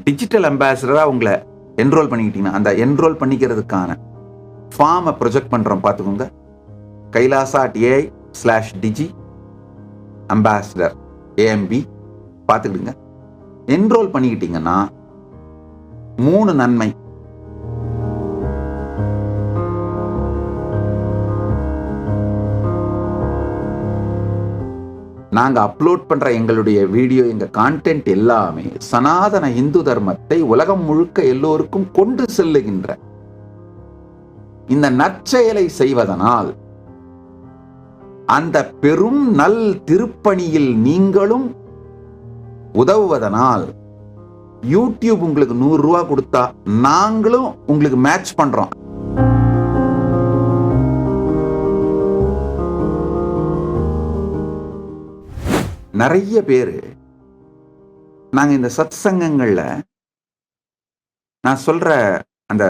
Digital அம்பாசிடராக உங்களை enrol பண்ணிக்கிட்டீங்கன்னா அந்த enrol பண்ணிக்கிறதுக்கான ஃபார்மை ப்ரொஜெக்ட் பண்ணுறோம் பார்த்துக்கோங்க. kailasa.ai/digi அம்பாசிடர் AMB பார்த்துக்கிடுங்க. என்ரோல் பண்ணிக்கிட்டீங்கன்னா 3 நன்மை. நாங்கள் அப்லோட் பண்ணுற எங்களுடைய வீடியோ, எங்கள் கான்டென்ட் எல்லாமே சனாதன இந்து தர்மத்தை உலகம் முழுக்க எல்லோருக்கும் கொண்டு செல்லுகின்ற இந்த நற்செயலை செய்வதனால் அந்த பெரும் நல் திருப்பணியில் நீங்களும் உதவுவதனால் யூடியூப் உங்களுக்கு 100 ரூபா கொடுத்தா நாங்களும் உங்களுக்கு மேட்ச் பண்றோம். நிறைய பேர் நாங்க இந்த சத் சங்கங்கள்ல நான் சொல்ற அந்த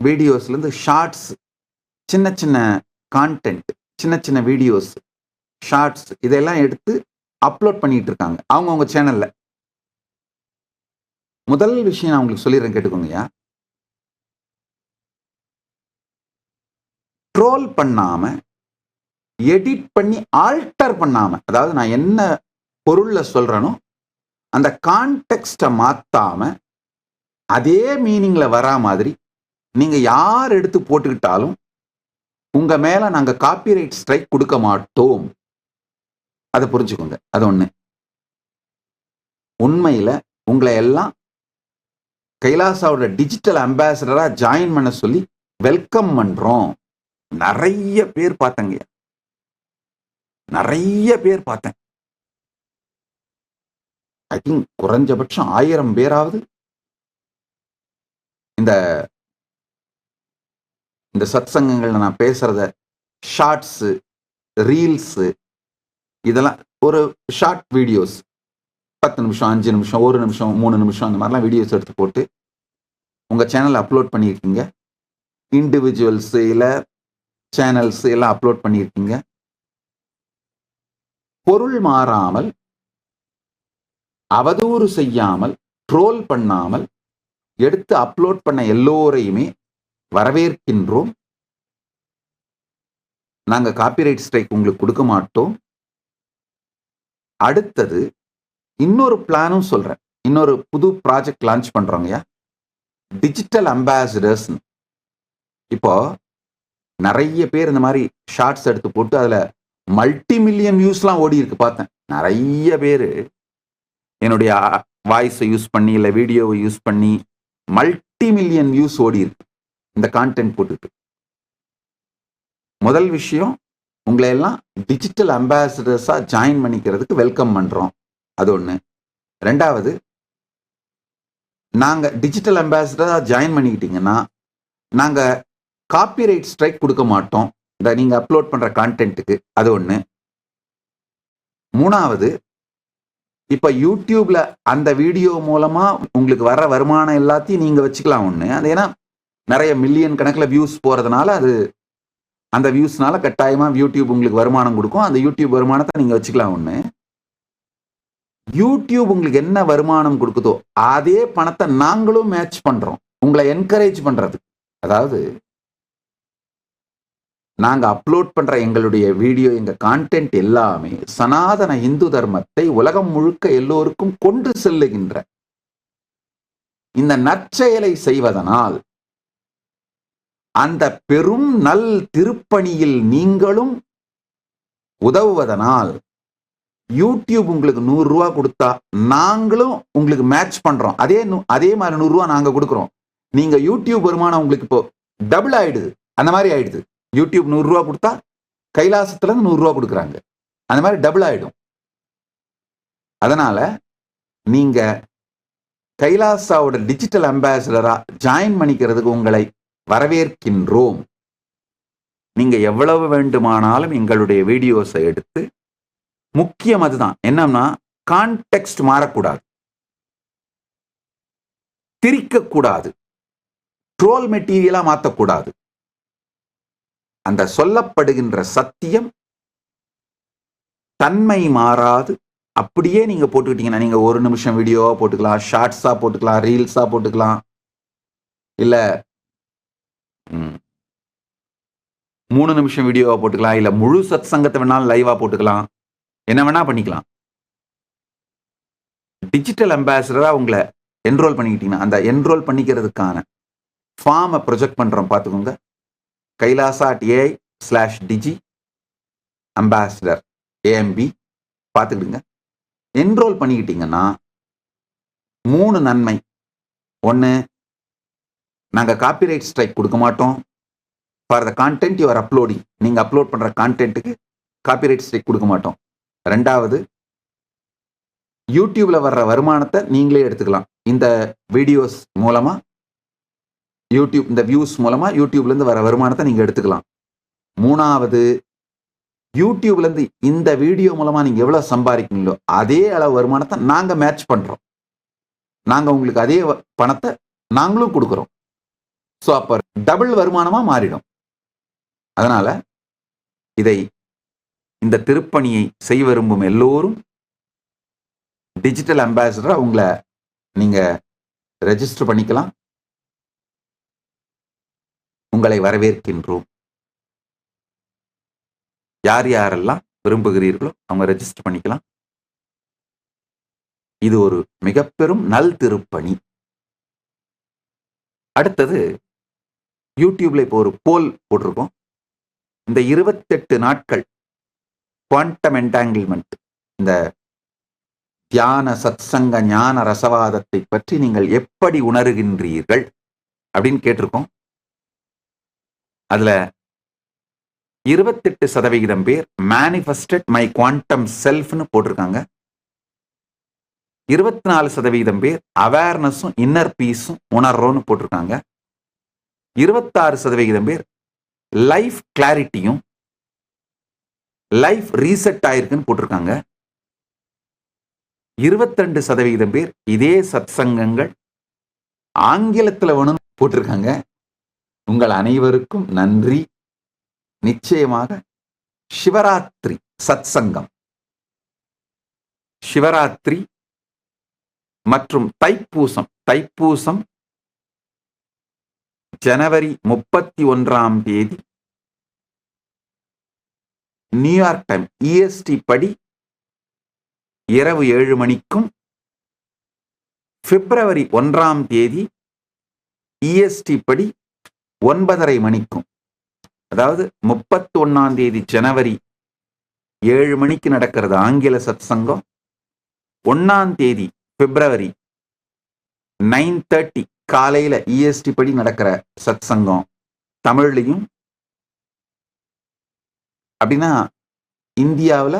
வீடியோஸ்ல இருந்து ஷார்ட்ஸ், சின்ன சின்ன கான்டென்ட், சின்ன சின்ன வீடியோஸ், ஷார்ட்ஸ் இதெல்லாம் எடுத்து அப்லோட் பண்ணிட்டு இருக்காங்க அவங்கவுங்க சேனல்ல. முதல் விஷயம் நான் உங்களுக்கு சொல்லிடுறேன், கேட்டுக்கோங்கய்யா. ட்ரோல் பண்ணாம, எடிட் பண்ணி ஆல்டர் பண்ணாம, அதாவது நான் என்ன பொருள்ல சொல்றேனோ அந்த கான்டெக்ஸ்ட மாத்தாம அதே மீனிங்ல வரா மாதிரி நீங்க யார் எடுத்து போட்டுக்கிட்டாலும் உங்க மேல நாங்க காப்பிரைட் ஸ்ட்ரைக் கொடுக்க மாட்டோம். அதை புரிஞ்சுக்கோங்க. அது ஒண்ணு. உண்மையில உங்களை எல்லாம் கைலாசாவோட டிஜிட்டல் அம்பாசிடரா ஜாயின் பண்ண சொல்லி வெல்கம் பண்றோம். நிறைய பேர் பார்த்தங்க, நிறைய பேர் பார்த்தேன். ஐ திங்க் குறைஞ்சபட்சம் 1000 பேராவது இந்த சத் சங்கங்கள்ல நான் பேசுறத ஷார்ட்ஸ், ரீல்ஸ், இதெல்லாம் ஒரு ஷார்ட் வீடியோஸ் 10 நிமிஷம், 5 நிமிஷம், 1 நிமிஷம், 3 நிமிஷம் அந்த மாதிரிலாம் வீடியோஸ் எடுத்து போட்டு உங்க சேனல் அப்லோட் பண்ணியிருக்கீங்க. இண்டிவிஜுவல்ஸ் இல்ல சேனல்ஸ் எல்லாம் அப்லோட் பண்ணியிருக்கீங்க. பொருள் மாறாமல், அவதூறு செய்யாமல், ட்ரோல் பண்ணாமல் எடுத்து அப்லோட் பண்ண எல்லோரையுமே வரவேற்கின்றோம். நாங்க காப்பிரைட் ஸ்ட்ரைக் உங்களுக்கு கொடுக்க மாட்டோம். அடுத்தது இன்னொரு பிளானும் சொல்றேன். இன்னொரு புது ப்ராஜெக்ட் லான்ச் பண்றோங்கய்யா, டிஜிட்டல் அம்பாசிடர்ஸ். இப்போ நிறைய பேர் இந்த மாதிரி ஷார்ட்ஸ் எடுத்து போட்டு அதுல மல்டி மில்லியன் வியூஸ்லாம் ஓடி இருக்கு பார்த்தேன். நிறைய பேர் என்னுடைய வாய்ஸை யூஸ் பண்ணி இல்லை வீடியோவை யூஸ் பண்ணி மல்டி மில்லியன் வியூஸ் ஓடி இருக்கு இந்த கான்டென்ட் போட்டுட்டு. முதல் விஷயம், உங்களை எல்லாம் டிஜிட்டல் அம்பாசிடர்ஸா ஜாயின் பண்ணிக்கிறதுக்கு வெல்கம் பண்றோம். அது ஒண்ணு. ரெண்டாவது, நாங்க டிஜிட்டல் அம்பாசிடரா ஜாயின் பண்ணிக்கிட்டீங்கன்னா நாங்க காப்பிரைட் ஸ்ட்ரைக் கொடுக்க மாட்டோம் இந்த நீங்க அப்லோட் பண்ற கான்டென்ட்டுக்கு. அது ஒண்ணு. மூணாவது, இப்ப யூடியூப்ல அந்த வீடியோ மூலமா உங்களுக்கு வர வருமானம் எல்லாத்தையும் நீங்க வச்சுக்கலாம். ஒண்ணு, அது ஏன்னா நிறைய மில்லியன் கணக்கில் வியூஸ் போறதுனால அது அந்த வியூஸ்னால கட்டாயமா யூடியூப் உங்களுக்கு வருமானம் கொடுக்கும். அந்த யூடியூப் வருமானத்தை நீங்க வச்சுக்கலாம். ஒண்ணு. யூடியூப் உங்களுக்கு என்ன வருமானம் கொடுக்குதோ அதே பணத்தை நாங்களும் மேட்ச் பண்றோம் உங்களை என்கரேஜ் பண்றது. அதாவது நாங்க அப்லோட் பண்ற எங்களுடைய வீடியோ, எங்க கான்டென்ட் எல்லாமே சனாதன இந்து தர்மத்தை உலகம் முழுக்க எல்லோருக்கும் கொண்டு செல்லுகின்ற இந்த நற்செயலை செய்வதனால் அந்த பெரும் நல் திருப்பணியில் நீங்களும் உதவுவதனால் யூடியூப் உங்களுக்கு 100 ரூபா கொடுத்தா நாங்களும் உங்களுக்கு மேட்ச் பண்றோம். அதே மாதிரி 100 ரூபா நாங்க கொடுக்குறோம். நீங்க யூடியூப் வருமானம் உங்களுக்கு இப்போ டபுள் ஆயிடுது. அந்த மாதிரி ஆயிடுது. யூடியூப் 100 ரூபா கொடுத்தா கைலாசத்துல இருந்து 100 ரூபா கொடுக்குறாங்க. அந்த மாதிரி டபுள் ஆயிடும். அதனால நீங்க கைலாசாவோட டிஜிட்டல் அம்பாசிடரா ஜாயின் பண்ணிக்கிறதுக்கு உங்களை வரவேற்கின்றோம். நீங்க எவ்வளவு வேண்டுமானாலும் எங்களுடைய வீடியோஸை எடுத்து, முக்கியம் அதுதான், என்னன்னா கான்டெக்ஸ்ட் மாறக்கூடாது, திரிக்கக்கூடாது, ட்ரோல் மெட்டீரியலா மாற்றக்கூடாது. அந்த சொல்லப்படுகின்ற சத்தியம் தன்மை மாறாது, அப்படியே நீங்க போட்டுக்கிட்டீங்கன்னா, நீங்க 1 நிமிஷம் வீடியோவா போட்டுக்கலாம், ஷார்ட்ஸா போட்டுக்கலாம், ரீல்ஸா போட்டுக்கலாம், இல்ல 3 நிமிஷம் வீடியோவா போட்டுக்கலாம், இல்ல முழு சத் சங்கத்தை வேணாலும் லைவா போட்டுக்கலாம், என்ன வேணா பண்ணிக்கலாம். டிஜிட்டல் அம்பாசிடரா உங்களை என்ரோல் பண்ணிக்கிட்டீங்கன்னா, அந்த என்ரோல் பண்ணிக்கிறதுக்கான ஃபார்மை ப்ரொஜெக்ட் பண்றோம் பார்த்துக்கோங்க. kailasa.ai/digi அம்பாசிடர் AMB பார்த்துக்கிடுங்க. என்ரோல் பண்ணிக்கிட்டீங்கன்னா 3 நன்மை. 1, நாங்க காப்பிரைட் ஸ்ட்ரைக் கொடுக்க மாட்டோம். For the content you are uploading, நீங்க அப்லோட் பண்ற கான்டென்ட்டுக்கு காப்பிரைட் ஸ்ட்ரைக் கொடுக்க மாட்டோம். 2வது, யூடியூப்ல வர்ற வருமானத்தை நீங்களே எடுத்துக்கலாம். இந்த வீடியோஸ் மூலமா யூடியூப், இந்த வியூஸ் மூலமா யூடியூப்ல இருந்து வர வருமானத்தை நீங்க எடுத்துக்கலாம். 3வது, யூடியூப்ல இருந்து இந்த வீடியோ மூலமா நீங்க எவ்வளவு சம்பாதிக்கீங்களோ அதே அளவு வருமானத்தை நாங்க மேட்ச் பண்றோம். நாங்க உங்களுக்கு அதே பணத்தை நாங்களும் கொடுக்கிறோம். ஸோ அப்ப டபுள் வருமானமா மாறிடும். அதனால இந்த திருப்பணியை செய்ய விரும்பும் எல்லோரும் டிஜிட்டல் அம்பாசிடரா உங்களை நீங்க ரெஜிஸ்டர் பண்ணிக்கலாம். உங்களை வரவேற்கின்றோம். யார் யாரெல்லாம் விரும்புகிறீர்களோ அவங்க ரெஜிஸ்டர் பண்ணிக்கலாம். இது ஒரு மிக பெரும் நல் திருப்பணி. அடுத்தது, யூடியூப்ல இப்போ ஒரு போல் போட்டிருக்கோம். இந்த 28 நாட்கள் குவாண்டம் என்டாங்கிள்மெண்ட், இந்த தியான சத்சங்க ஞான ரசவாதத்தை பற்றி நீங்கள் எப்படி உணர்கின்றீர்கள் அப்படின்னு கேட்டிருக்கோம். அதுல 28% பேர் மேனிஃபெஸ்டட் மை குவாண்டம் செல்ஃப்னு போட்டிருக்காங்க. 24% பேர் அவேர்னஸும் இன்னர் பீஸும் உணர்றோன்னு போட்டிருக்காங்க. 26% பேர் லைஃப் கிளாரிட்டியும் லைஃப் ரீசெட் ஆயிருக்குன்னு போட்டிருக்காங்க. 22% பேர் இதே சத்சங்கங்கள் ஆங்கிலத்தில் வேணும்னு போட்டிருக்காங்க. உங்கள் அனைவருக்கும் நன்றி. நிச்சயமாக சிவராத்திரி சத்சங்கம், சிவராத்திரி மற்றும் தைப்பூசம் ஜனவரி 31ஆம் தேதி நியூயார்க் டைம் EST படி இரவு 7 மணிக்கும், பிப்ரவரி 1ஆம் தேதி EST படி 9:30 மணிக்கும், அதாவது 31ஆம் தேதி ஜனவரி 7 மணிக்கு நடக்கிறது ஆங்கில சத்சங்கம். 1ஆம் தேதி பிப்ரவரி 9:30 காலையில EST படி நடக்கிற சத்சங்கம் தமிழ்லையும். அப்படின்னா இந்தியாவில்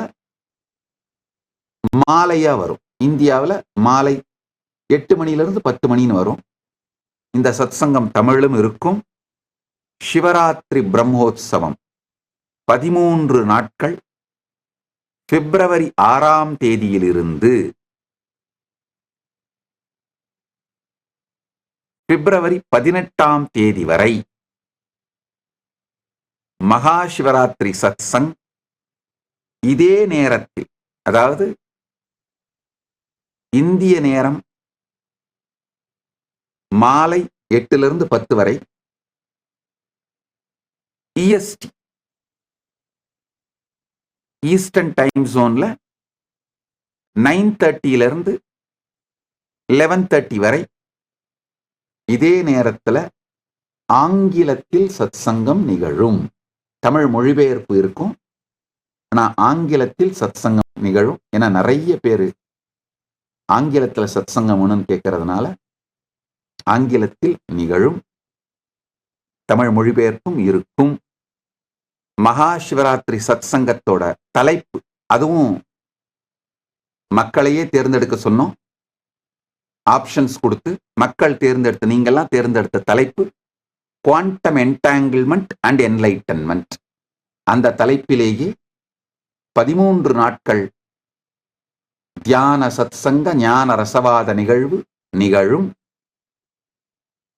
மாலையா வரும். இந்தியாவில் மாலை 8 மணிலிருந்து 10 மணின்னு வரும். இந்த சத்சங்கம் தமிழிலும் இருக்கும். சிவராத்திரி பிரம்மோத்சவம் 13 நாட்கள் பிப்ரவரி 6ஆம் தேதியிலிருந்து பிப்ரவரி 18ஆம் தேதி வரை மகா சிவராத்திரி சத்சங் இதே நேரத்தில், அதாவது இந்திய நேரம் மாலை 8லிருந்து 10 வரை, EST ஈஸ்டர்ன் டைம் ஜோன்ல 9:30லிருந்து 11:30 வரை இதே நேரத்தில் ஆங்கிலத்தில் சத்சங்கம் நிகழும். தமிழ் மொழிபெயர்ப்பு இருக்கும், ஆனால் ஆங்கிலத்தில் சத்சங்கம் நிகழும். ஏன்னா நிறைய பேர் ஆங்கிலத்தில் சத்சங்கம் ஒன்றுன்னு கேட்கறதுனால ஆங்கிலத்தில் நிகழும். தமிழ் மொழிபெயர்ப்பும் இருக்கும். மகா சிவராத்திரி சத்சங்கத்தோட தலைப்பு, அதுவும் மக்களையே தேர்ந்தெடுக்க சொன்னோம். ஆப்ஷன்ஸ் கொடுத்து மக்கள் தேர்ந்தெடுத்த, நீங்கெல்லாம் தேர்ந்தெடுத்த தலைப்பு குவாண்டம் என்டாங்கிள்மெண்ட் அண்ட் என்லைட்டன்மெண்ட். அந்த தலைப்பிலேயே 13 நாட்கள் தியான சத்சங்க ஞான ரசவாத நிகழ்வு நிகழும்.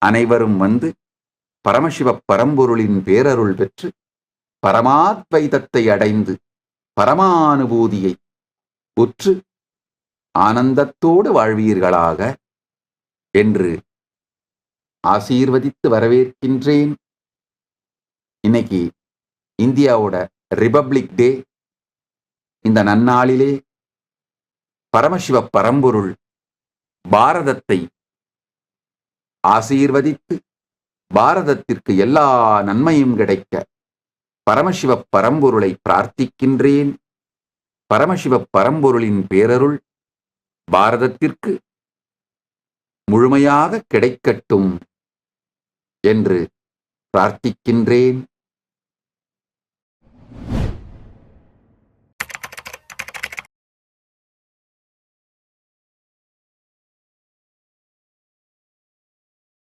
அனைவரும் வந்து பரமசிவ பரம்பொருளின் பேரருள் பெற்று பரமாத்வைதத்தை அடைந்து பரமானுபூதியை உற்று ஆனந்தத்தோடு வாழ்வீர்களாக என்று ஆசீர்வதித்து வரவேற்கின்றேன். இன்னைக்கு இந்தியாவோட ரிபப்ளிக் டே. இந்த நன்னாளிலே பரமசிவ பரம்பொருள் பாரதத்தை ஆசீர்வதித்து பாரதத்திற்கு எல்லா நன்மையும் கிடைக்க பரமசிவ பரம்பொருளை பிரார்த்திக்கின்றேன். பரமசிவ பரம்பொருளின் பேரருள் பாரதத்திற்கு முழுமையாக கிடைக்கட்டும் என்று பிரார்த்திக்கின்றேன்.